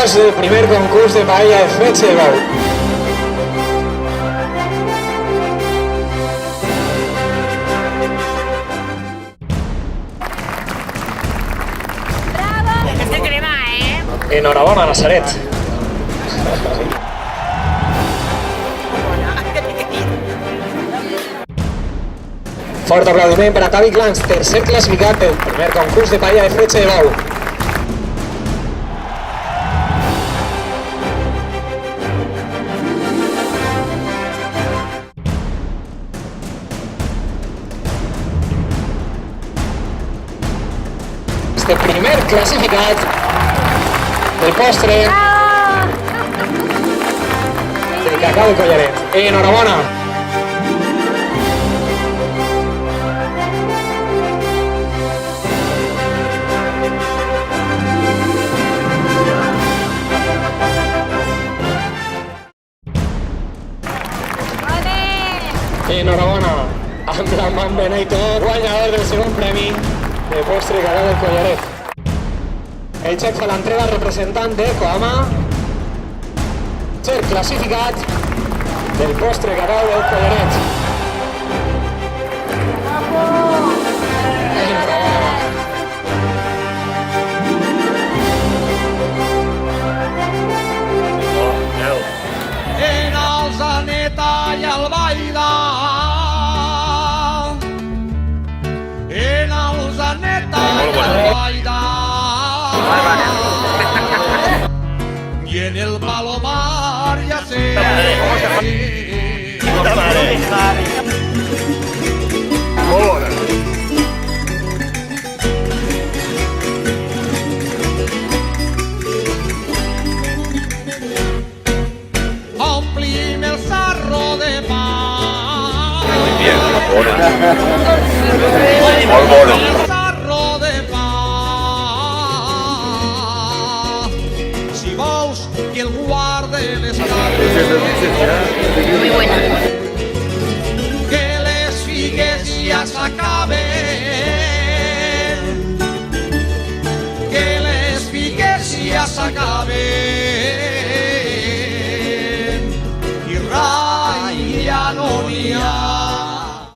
finals del primer concurs de paella de fletxa de bou. Este crema, Enhorabona, Nazaret. Fort aplaudiment per a Tavi Clans, tercer classificat del primer concurs de paella de fletxa de bou. Este primer classificat del postre del cacau de Collaret. Enhorabona! Enhorabona amb la Man Benito, guanyador del segon premi de postre cacau del Collaret. El xef fa l'entrega representant de Coama, ser classificat del postre cacau del Collaret. En el Zaneta i el Baida, en el Zaneta i el Baida, i en el Palomar ja sé. Puta madre. Omplim el sarro de pa. Bien, molt El bona. sarro de pa. Si vols que el guarde les cares. Muy buena.